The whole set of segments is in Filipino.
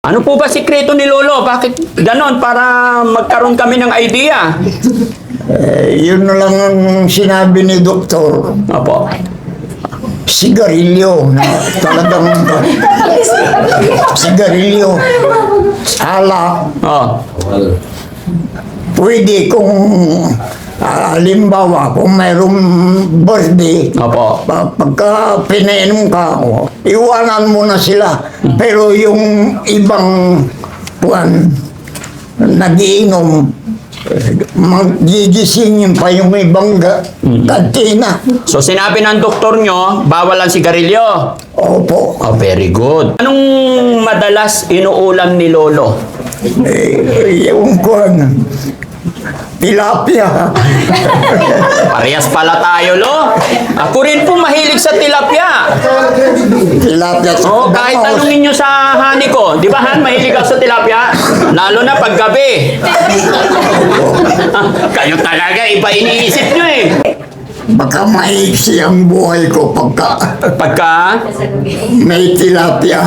Ano po ba sikreto ni Lolo? Bakit ganon? Para magkaroon kami ng idea. Yun na lang ang sinabi ni Doktor. Opo. Sigarilyo na talagang sigarilyo, alak. Oh. Pwede kung halimbawa kung mayroong birthday, Opo. pagka pinainom ka, iwanan mo na sila. Pero yung ibang puwan, nagiinom, magigising pa yung ibang kantina. So sinabi ng doktor nyo, bawal ang sigarilyo. Opo. Oh, very good. Anong madalas inuulam ni Lolo? Yung kuwan, tilapia. Parehas pala tayo, Lo. Ako rin po mahilig sa tilapia. Tilapia sa Oh, kahit tanungin nyo sa hani ko, di ba Han, mahilig ako sa tilapia? Lalo na paggabi. Kayo talaga, iba iniisip nyo eh. Baka maiksi ang buhay ko Pagka, may tilapia.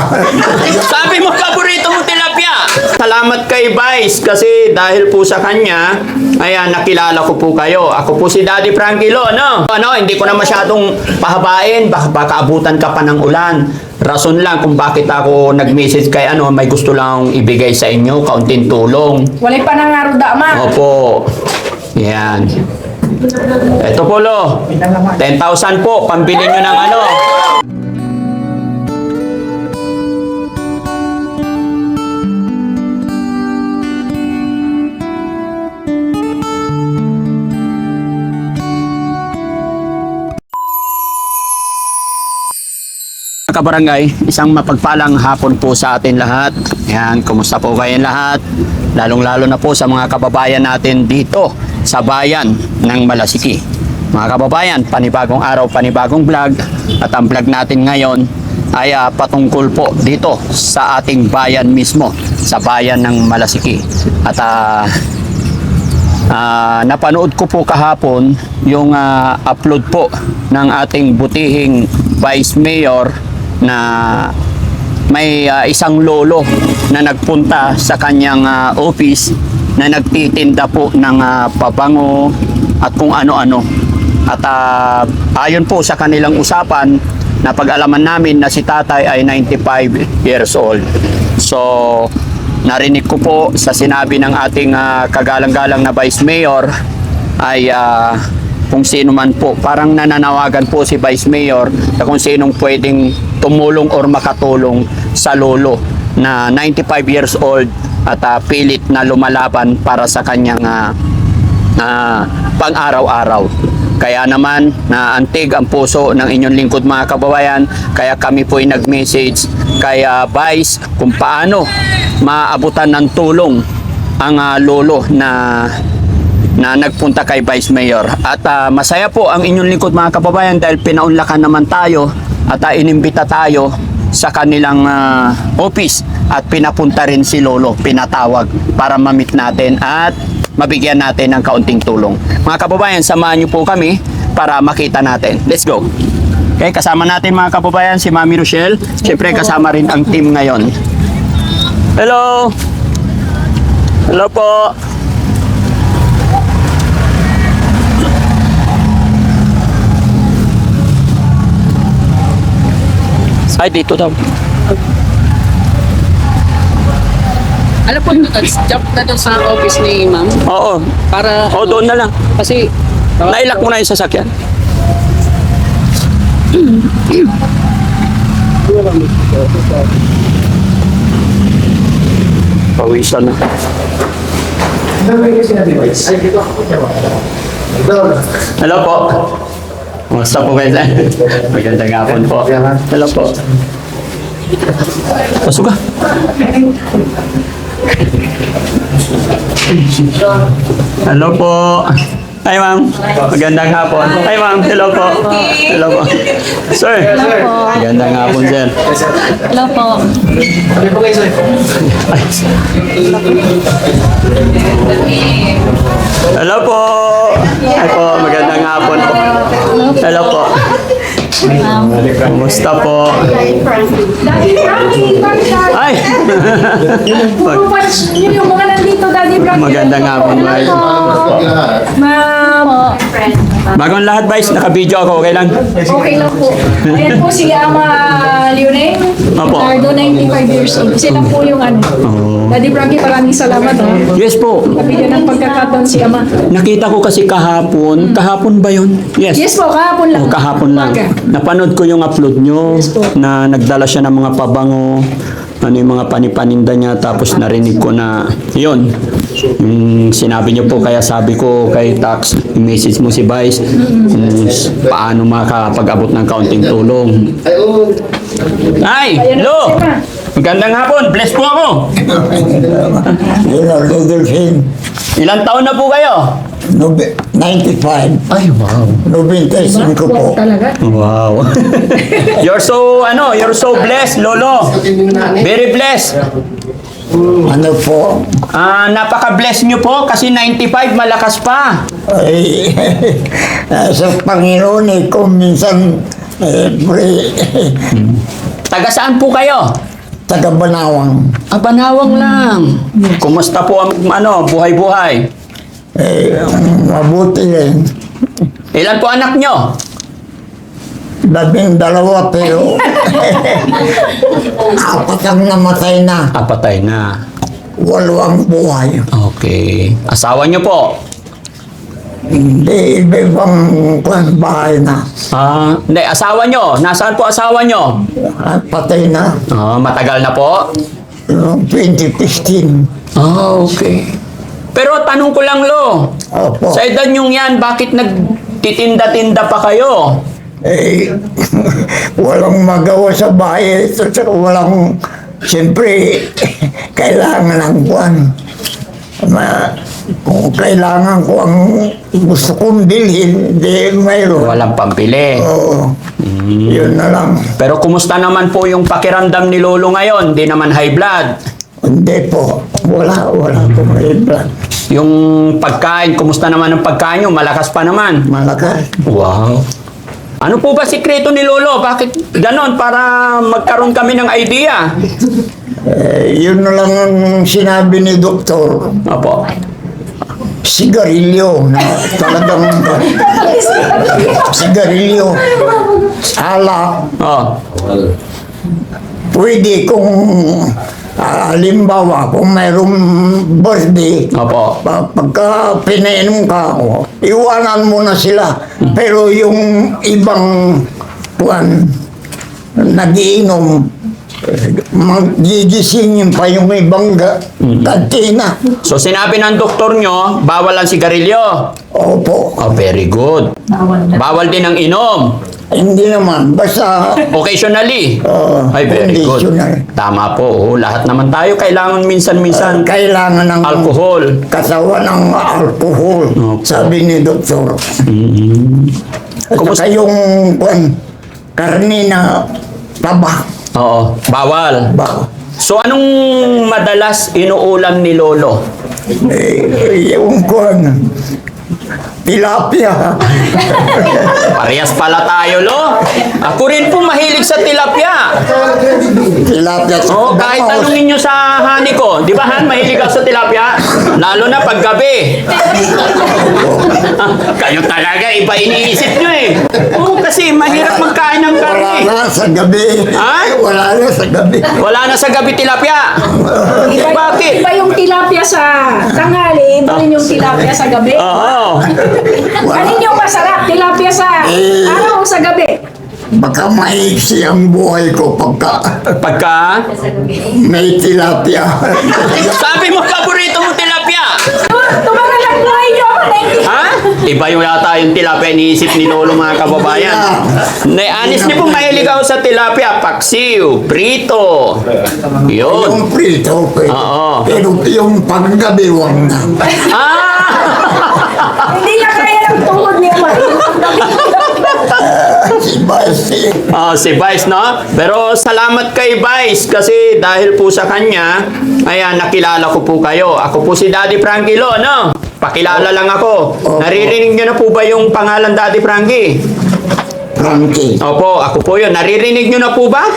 sabi mo, paborito mong tilapia. Salamat kay Vice kasi dahil po sa kanya, ayan, nakilala ko po kayo. Ako po si Daddy Frankie Lo, no? Ano, hindi ko na masyadong pahabain, baka abutan ka pa ng ulan. Rason lang kung bakit ako nag-message kay ano, may gusto lang ibigay sa inyo, kaunting tulong. Walay pa nangaro da, ma. Opo. Yan. Ito po, Lo. 10,000 po, pambili nyo ng ano. Kabarangay, isang mapagpalang hapon po sa atin lahat. Yan, kumusta po kayong lahat? Lalong-lalo na po sa mga kababayan natin dito sa bayan ng Malasiki. Mga kababayan, panibagong araw, panibagong vlog. At ang vlog natin ngayon ay patungkol po dito sa ating bayan mismo, sa bayan ng Malasiki. At napanood ko po kahapon yung upload po ng ating butihing Vice Mayor na may isang lolo na nagpunta sa kanyang office na nagtitinda po ng pabango at kung ano-ano. At ayon po sa kanilang usapan, napag-alaman namin na si tatay ay 95 years old. So, narinig ko po sa sinabi ng ating kagalang-galang na Vice Mayor ay kung sino man po, parang nananawagan po si Vice Mayor na kung sinong pwedeng tumulong or makatulong sa lolo na 95 years old at pilit na lumalaban para sa kanyang pang-araw-araw. Kaya naman, naantig ang puso ng inyong lingkod mga kababayan, kaya kami po ay nag-message kaya Vice kung paano maabutan ng tulong ang lolo na nagpunta kay Vice Mayor. At masaya po ang inyong lingkod mga kababayan dahil pinaunlakan naman tayo at inimbita tayo sa kanilang office at pinapunta rin si Lolo, pinatawag para ma-meet natin at mabigyan natin ng kaunting tulong. Mga kababayan, samahan niyo po kami para makita natin. Let's go! Okay, kasama natin mga kababayan si Mami Rochelle. Siyempre kasama rin ang team ngayon. Hello! Hello po! Ay, dito daw. Alam po, jump na doon sa office ni ma'am. Oo. Para, Oo, doon na lang. kasi, Nailak mo na yung sasakyan. Pawisan na. Hello po. Kumusta po kayo sir? Magandang hapon po. Hello po. Pasok ka. Hello po. Hi ma'am. Magandang hapon. Hi ma'am. Hello po. Hello po. Sir. Hello po. Magandang hapon sir. Hello po. Hello po. Hi po. Magandang hapon po. Hello po. Kumusta po? Ay! Puro fans nyo yung mga nandito, Daddy Frankie. Maganda nga po, Vice. Ma'am. Bagong lahat, Vice. Naka-video ako. Okay lang? Okay lang po. Ayan po si Ama Leonel. Opo. Nardo, 95 years old. Sila po yung ano. Daddy Frankie, maraming salamat. Yes po. Nabigyan ng pagkakataon si Ama. Nakita ko kasi kahapon. Kahapon ba yun? Yes. Yes po, kahapon lang. O, kahapon lang. Umaga. Napanood ko yung upload nyo Yes po. na nagdala siya ng mga pabango, ano yung mga panipaninda niya, tapos narinig ko na yun. Sinabi niyo po, kaya sabi ko kay Tax, message mo si Vice, paano makakapag-abot ng kaunting tulong. Ay, Ayan na hello! si Ma. Magandang hapon, bless po ako. Yun ang Rodolfin. Ilang taon na po kayo? 95. Ay, wow. 95 po. Wow, talaga. Wow. You're so blessed, Lolo. Very blessed. Ano po? Napaka-bless nyo po kasi 95 malakas pa. Ay, sa Panginoon kung minsan Taga saan po kayo? taga Banawang. Banawang lang. Kumusta po ang buhay-buhay? Mabuti rin. Ilan po anak nyo? 12 pero apat ang namatay na. Patay na. 8 ang buhay. Okay. Asawa nyo po? Hindi, iba-ibang bahay na. Hindi, asawa nyo. Nasaan po asawa nyo? Patay na. Matagal na po? Noong 2015. Okay. Pero tanong ko lang, Lo. Opo. Sa edad nyong yan, bakit nagtitinda-tinda pa kayo? Walang magawa sa bahay. Walang, siyempre, kailangan ng buwan. Kung kailangan ko ang gusto kong bilhin, di mayroon. Walang pambili. Oo. Yun na lang. Pero kumusta naman po yung pakiramdam ni Lolo ngayon? Hindi naman high blood. Hindi po. Wala pong blood. Yung pagkain, kumusta naman ang pagkain nyo? Malakas pa naman. Malakas. Wow. Ano po ba sikreto ni Lolo? Bakit ganon? Para magkaroon kami ng idea. Yun na lang ang sinabi ni Doktor. Opo. Sigarilyo na talagang sigarilyo, alak. Oh. Pwede kung halimbawa kung mayroong birthday, Opo. pagka pinainom ka, iwanan mo na sila. Pero yung ibang nagiinom, magigisingin pa yung ibang kantina. So sinabi ng doktor nyo, bawal ang sigarilyo. Opo. Very good. Bawal din ang inom. Hindi naman, basta Occasionally. Ay, very good. conditional. Tama po. Lahat naman tayo kailangan minsan-minsan Kailangan ng alcohol. kasawa ng alcohol, Opo. sabi ni Doktor. At Kumusta- saka yung karne na taba. Oo, bawal. Ba? So anong madalas inuulam ni Lolo? Yung tilapia. Parehas pala tayo, Lo. Ako rin po mahilig sa tilapia. Tilapia sa Oo, kahit bangus. tanongin nyo sa hani ko. Di ba, Han? Mahilig ako sa tilapia? Lalo na paggabi. Kayo talaga, iba iniisip nyo eh. Oo, kasi mahirap magkain ng Wala karne. na sa gabi. Ha? Wala na sa gabi. Wala na sa gabi tilapia. Bakit? Iba yung tilapia sa tanghali, iba rin yung tilapia sa gabi. Oo. Alin yung masarap? Tilapia sa araw o sa gabi? Baka maiksi ang buhay ko Pagka, may tilapia. sabi mo, paborito mo tilapia. Tumagal ang buhay niyo ako, Ha? Iba yung yata yung tilapia iniisip ni Lolo, mga kababayan. Honestly po, mahilig ako sa tilapia. Paksiw, prito. Yun. Yung prito, pwede. Oo. Pero yung paggabi, wag na. Hindi niya kaya ng tuhod niya, Si Basti. Si Vice, no? Pero salamat kay Vice kasi dahil po sa kanya, ayan, nakilala ko po kayo. Ako po si Daddy Frankie Lo, no? Pakilala lang ako. Naririnig niyo na po ba yung pangalan Daddy Frankie? Frankie. Opo, ako po yun. Naririnig nyo na po ba?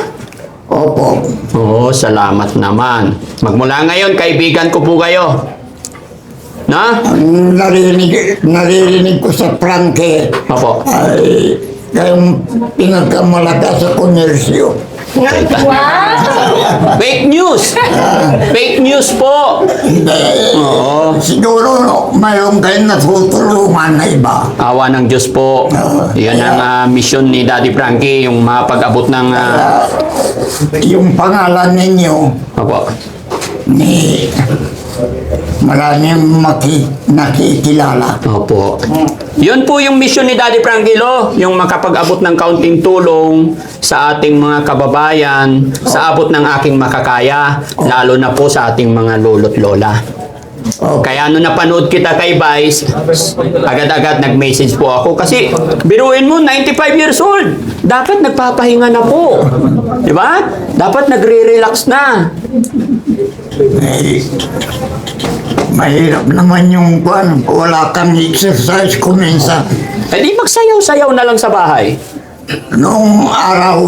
Opo. Oo, salamat naman. Magmula ngayon, kaibigan ko po kayo. Na? Ang naririnig ko sa Frankie Opo. ay kayong pinagkamalakas sa komersyo. Fake news! Fake news po! Hindi. Oo. Siguro mayroon kayong natutulungan na iba. Awa ng Diyos po. Yan ang mission ni Daddy Frankie, yung mapag-abot ng... Yung pangalan ninyo Opo. ni maraming nakikilala. Opo. Yun po yung mission ni Daddy Frankie Lo, yung makapag-abot ng kaunting tulong sa ating mga kababayan, sa abot ng aking makakaya, lalo na po sa ating mga lolo't lola. Kaya nung napanood kita kay Vice, agad-agad nag-message po ako kasi biruin mo, 95 years old. Dapat nagpapahinga na po. Di ba? Dapat nagre-relax na. Mahirap naman yung kwan. Wala kang exercise kung minsan. Eh di magsayaw-sayaw na lang sa bahay. Noong araw,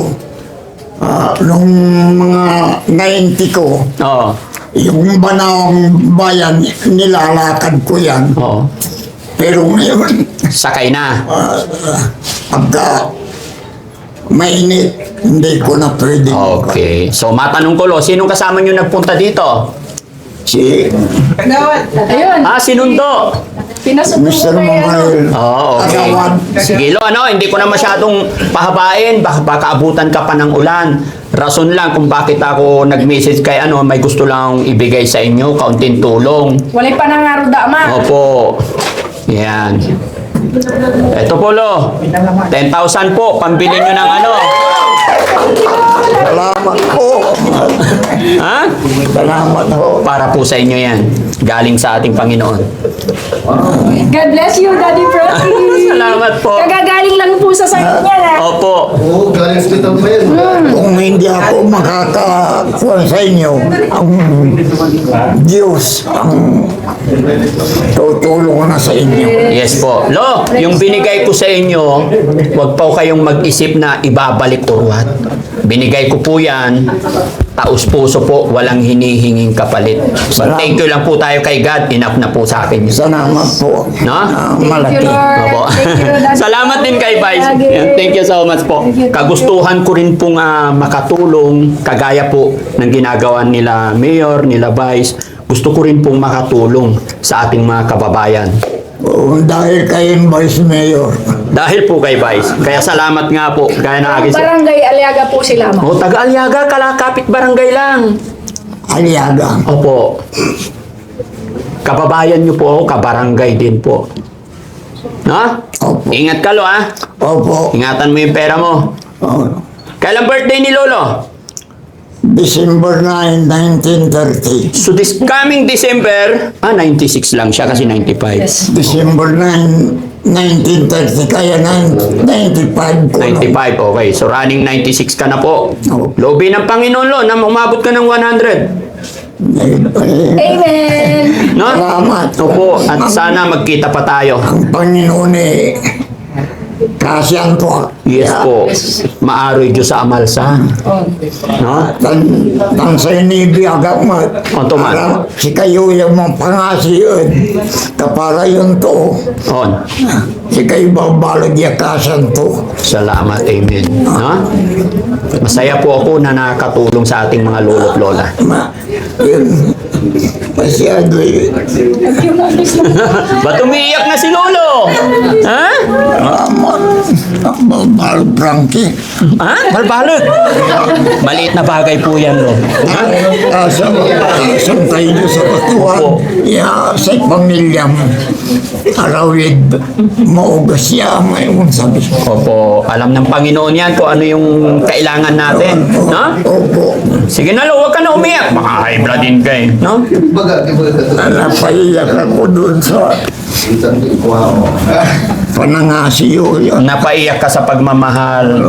nung mga 90 ko, Oo. yung Banawang Bayan, nilalakad ko yan. Oo. Pero ngayon, Sakay na. pagka mainit, hindi ko na pwede. Okay. So matanong ko, Lo, sinong kasama nyo nagpunta dito? Si Ayun. Sinundo. Pinasundo Mr. ko kay ano. Manuel Oo, okay. Agawan. Sige, Lo, hindi ko na masyadong pahabain. Baka abutan ka pa ng ulan. Rason lang kung bakit ako nag-message kay may gusto lang ibigay sa inyo, kaunting tulong. Walay pa nangaro dama. Opo. Yan. Ito po, Lo. 10,000 po. Pambili nyo ng Salamat po. Ha? Salamat po. Para po sa inyo yan. Galing sa ating Panginoon. God bless you, Daddy Frankie. Salamat po. Kagagaling lang po sa sakit niya na. Opo. Oo, galing sa kitang pa yan. Kung hindi ako makakakuha sa inyo, ang Diyos ang tutulong na sa inyo. Yes po. Lo, yung binigay ko sa inyo, huwag po kayong mag-isip na ibabalik urwat. Binigay ko po yan, taos puso po, walang hinihinging kapalit. Thank you lang po tayo kay God, enough na po sa akin. Salamat po. No? Malaki. Opo. Salamat din kay Vice. Thank you so much po. Kagustuhan ko rin pong makatulong, kagaya po ng ginagawa nila Mayor, nila Vice. Gusto ko rin pong makatulong sa ating mga kababayan. Dahil kayong Vice Mayor. Dahil po kay Vice. Kaya salamat nga po. Gaya na akin. Barangay Aliaga po sila, ma'am. Taga Aliaga, kalakapit barangay lang. Aliaga. Opo. Kababayan niyo po ako, kabarangay din po. No? Opo. Ingat ka, Lo, ha? Opo. Ingatan mo yung pera mo. Kailan birthday ni Lolo? December 9, 1930. So this coming December, 96 lang siya kasi 95. Yes. December 9, 1930. Kaya 95 ko. 95, okay. So running 96 ka na po. Lobi ng Panginoon, Lo, na umabot ka ng 100. Amen. No? Salamat. Opo, at sana magkita pa tayo. Ang Panginoon kasyan ko. Yes po. Maaroy Diyos sa amalsa. No? Tan sa inibi agak mo. Otoman. Si kayo yung mga pangasiyon. Kapara yun to. On. Si kayo babalog yakasan to. Salamat. Amen. No? Masaya po ako na nakatulong sa ating mga lolo't lola. Yun. Masyado yun. Ba't umiiyak na si Lolo? Ha? Babalog Frankie. Ha? Balbalot. Maliit na bagay po yan, Lo. Ha? Asang tayo niyo sa katuan. Sa pamilya mo. Arawid. Maugas siya. Mayroon sabi. Opo, alam ng Panginoon yan kung ano yung kailangan natin. No? Opo. Sige na, Lo, huwag ka na umiyak. Baka high blood din ka eh. No? Baga, Napaiyak ako doon sa panangasiyo yun. Napaiyak ka sa pagmamahal.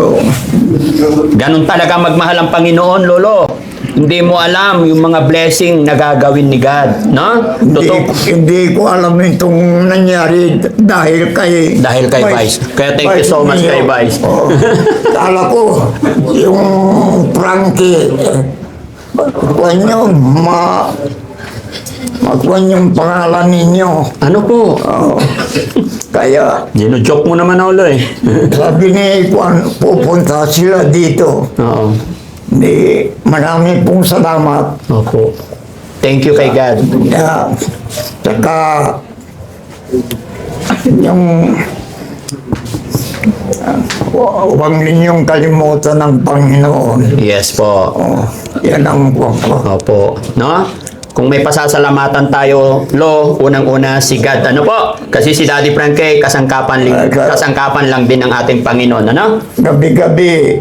Ganun talaga magmahal ang Panginoon, Lolo. hindi mo alam yung mga blessing na gagawin ni God, no? Totoo. Hindi ko alam itong nangyari dahil kay Vice. Kaya thank you so much kay Vice. Oo. Kala ko, yung Frankie, kuwan nyo, magkuhan yung pangalan ninyo. Ano po? Oo. Kaya, Gino-joke mo naman ulo eh. sabi ni Juan, pupunta sila dito. Oo. Marami pong salamat. Opo. Thank you kay God. Saka, yung huwag ninyong kalimutan ng Panginoon. Yes po. Yan ang po. Opo. No? Kung may pasasalamatan tayo, Lo, unang-una si God. Ano po? Kasi si Daddy Frankie, kasangkapan lang din ng ating Panginoon. Ano? Gabi-gabi,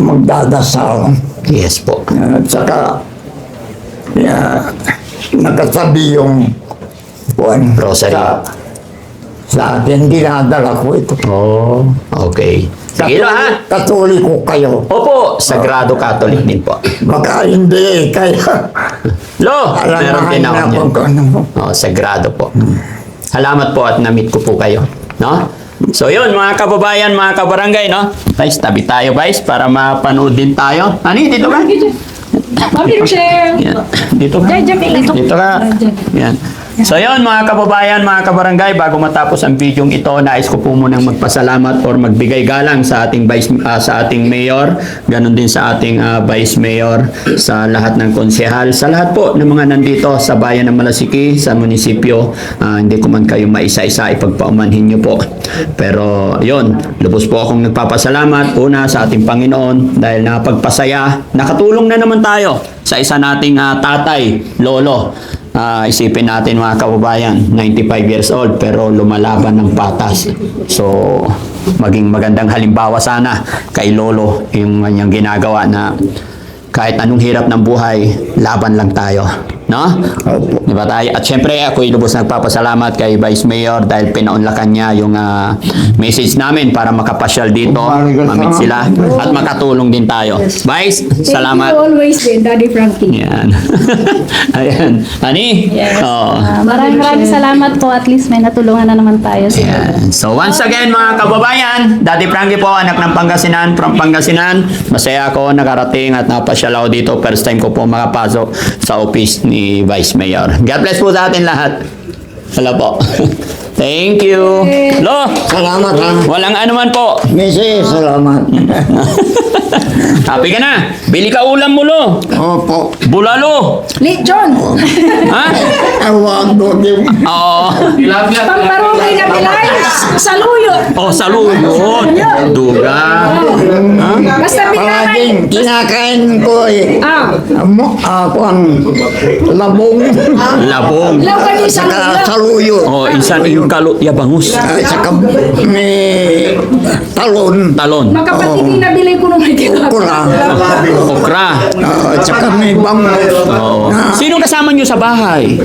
magdadasal. Yes po. At saka, nakasabi yung buwan. Rosary. Sa atin, dinadala ko ito. Oh, okay. Sige Lo, ha? Katoliko kayo. Opo, Sagrado Catholic din po. Baka hindi, kaya Lo, meron din ako niyan. Oh, Sagrado po. Salamat po at na-meet ko po kayo. No? So yun, mga kababayan, mga kabarangay, no? Guys, tabi tayo guys para mapanood din tayo. Ani, dito ka? Mami, share. Yan. Dito ka. Dito ka. Yan. So yun mga kababayan, mga kabarangay, bago matapos ang video ito, nais ko po munang magpasalamat or magbigay galang sa ating sa ating mayor, ganun din sa ating vice mayor, sa lahat ng konsehal, sa lahat po ng mga nandito sa bayan ng Malasiki, sa munisipyo. Hindi ko man kayo maisa-isa ipagpaumanhin niyo po. Pero yun, lubos po akong nagpapasalamat una sa ating Panginoon dahil napagpasaya, nakatulong na naman tayo sa isa nating tatay, lolo. Isipin natin mga kababayan, 95 years old pero lumalaban ng patas. So, maging magandang halimbawa sana kay lolo yung kanyang ginagawa na kahit anong hirap ng buhay, laban lang tayo. No? Diba tayo? At syempre, ako'y lubos nagpapasalamat kay Vice Mayor dahil pinaunlakan niya yung message namin para makapasyal dito, mamit sila, at makatulong din tayo. Vice, salamat. Thank you always din, Daddy Frankie. Yan. Ayan. Ani? Yes. Oh. Maraming salamat po. At least may natulungan na naman tayo. Yan. So once again mga kababayan, Daddy Frankie po, anak ng Pangasinan, from Pangasinan. Masaya ako nakarating at napasyal ako dito. First time ko po makapasok sa office ni Vice Mayor. God bless po sa atin lahat. Hello po. Thank you. Lo, Salamat ha. walang anuman po. Mrs. Salamat. Happy ka na. Bili ka ulam mo, Lo. Opo. Bulalo. John, Ha? Awag mo yung Oo. pambarumay na bilay, saluyot. Oh, saluyot. Duga. Basta bilay. palaging kinakain ko eh. Ako ang labong. Labong. Law ka ni Saka saluyot. saluyot. Oh, insan yung ya bangus. Saka may talon. Talon. Makapatid ni nabili ko nung may Kura. Okra. Saka may bangus. Oo. Sino kasama nyo sa bahay?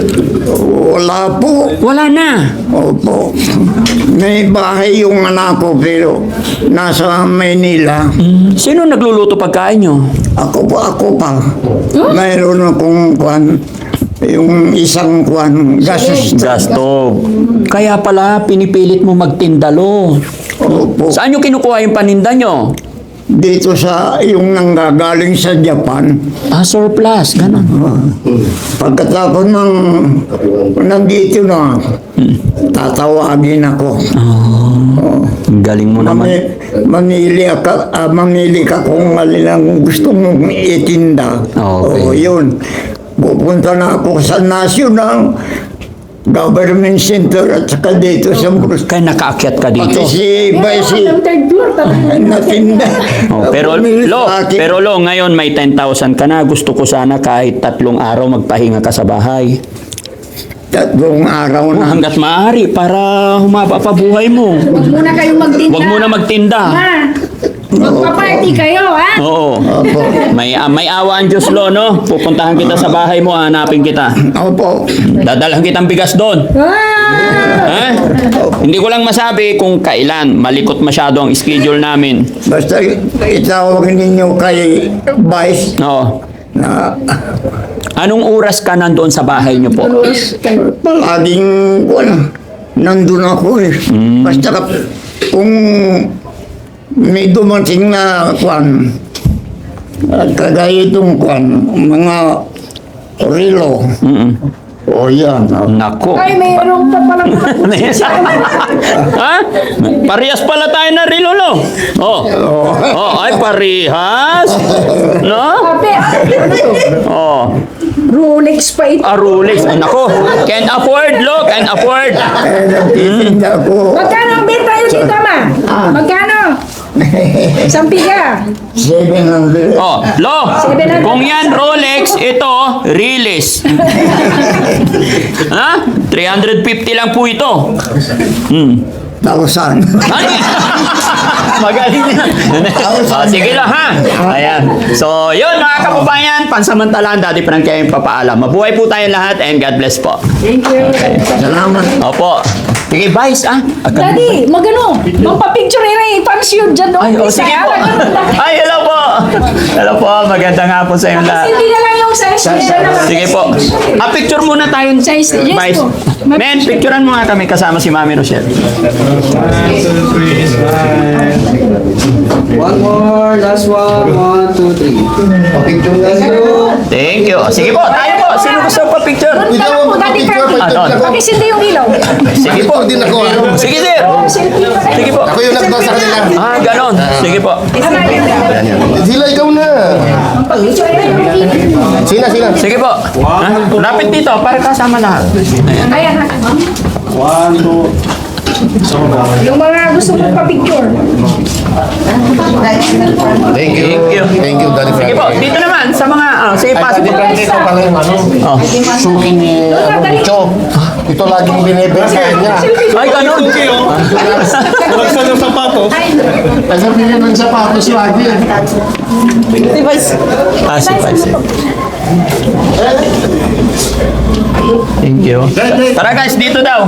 Wala po. Wala na. Opo. May bahay yung anak ko pero nasa Maynila. Sino nagluluto pagkain nyo? Ako pa. Mayroon akong kwan. Yung isang kwan. Gasos. Gasto. Kaya pala pinipilit mo magtindalo. Opo. Saan nyo kinukuha yung paninda nyo? Dito sa yung nanggagaling sa Japan. Surplus. Ganon. Pagkatapos nandito na, tatawagin ako. Galing mo naman. Mamili ka kung alin ang gusto mong itinda. Okay. O yun. Pupunta na ako sa National Government Center at saka dito sa Bruce. Kaya nakaakyat ka dito. Pati si Vice Ang third floor, natinda. Oh, pero Bumili Lo, sa akin. pero Lo, ngayon may 10,000 ka na. Gusto ko sana kahit 3 araw magpahinga ka sa bahay. 3 araw na. Hanggat maaari para humaba pa buhay mo. Huwag muna kayong magtinda. Huwag mo na magtinda. Ma, Magpa-party kayo, ha? Oo. Opo. May awa ang Diyos, Lo, no? Pupuntahan kita sa bahay mo, hanapin kita. Opo. Dadalhan kitang bigas doon. Ah! Ha? Hindi ko lang masabi kung kailan. Malikot masyado ang schedule namin. Basta itawag ninyo kay Vice Oo. na Anong oras ka nandoon sa bahay niyo po? palaging nandun ako eh. Basta kung may dumating na at kagaya itong mga relo. O yan. Nako. Ay, mayroong pa palang Ha? Parehas pala tayo na rilo, no? Oh. Oh, ay parehas. No? Ate, ano to? Oh. Rolex pa ito. Rolex. Ay, nako. Can afford, lo. Can afford. Nagtitinda ko Magkano ang benta yun dito, ma? Magkano? Sampiga. 700. Oh, lo. Kung yan Rolex, ito Riles. Ha? 350 lang po ito. Tausan. Ay! Magaling na. Sige lang ha. Ayan. So, yun mga kababayan, pansamantalaan, Daddy Frankie ay papaalam. Mabuhay po tayong lahat and God bless po. Thank you. Salamat. Opo. Sige, Vice, Daddy, magano? Magpa-picture rin. Pansyod dyan doon. Ay, sige po. Ay, hello po. Hello po. Maganda nga po sa inyo lahat. Hindi na lang yung size. Sige po. Picture muna tayo. Size, yes Vice. po. Men, picturean mo nga kami kasama si Mami Rochelle. 1, 2, 3, smile. One more, last one. 1, 2, 3. Thank you. Sige po, tayo po. Sino gusto pa picture? Doon ka lang po, Daddy Frankie. Doon. Pakisindi yung ilaw. Sige po. din ako. Sige, sir. Sige po. Ako yung nagdaw sa kanila. Ganon. Sige po. Sila, ikaw na. Picture rin yung Sina. Sige po. Lapit dito para kasama lahat. Ayan. Ayan ha. 1, 2. Yung mga gusto mong pa-picture. Thank you. Thank you. Thank you, Daddy Sige po. Frankie. Dito naman sa mga... sige, pasok po. Ito pala yung Oh. suki ni Chop. Ito laging binibenta niya. Ay, ganon. Kasi bilhin ng sapatos lagi. Si Vice. Thank you. Tara guys, dito daw.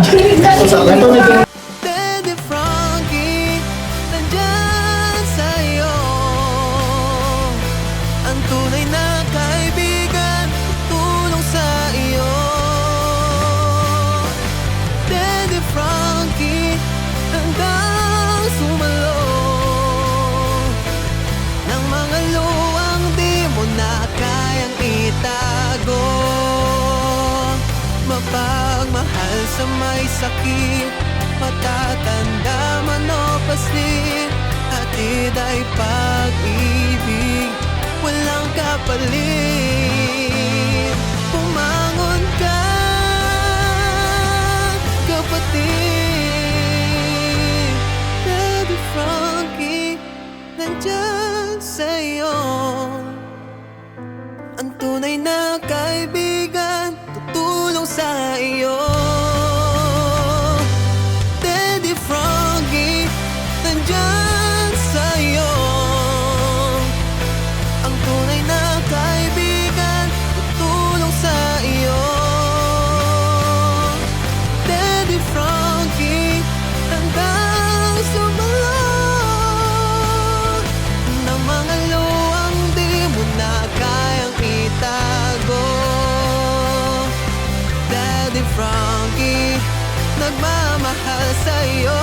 Daddy Frankie, nandyan sa'yo. Ang tunay na kaibigan, tulong sa iyo. Daddy Frankie, hanggang sumalo ng mga luwang di mo na kayang itago. Mapagmahal sa may sakit, matatanda man o paslit, hatid ay pag-ibig, walang kapalit. Pumangon ka, kapatid. Daddy Frankie, nandyan sa'yo. Ang tunay na kaibigan, tutulong sa iyo. Daddy Frankie, nandyan sa'yo. Ang tunay na kaibigan, tutulong sa iyo. Daddy Frankie, hanggang sumalot ng mga luwang di mo na kayang itago. Daddy Frankie, nagmamahal sa'yo.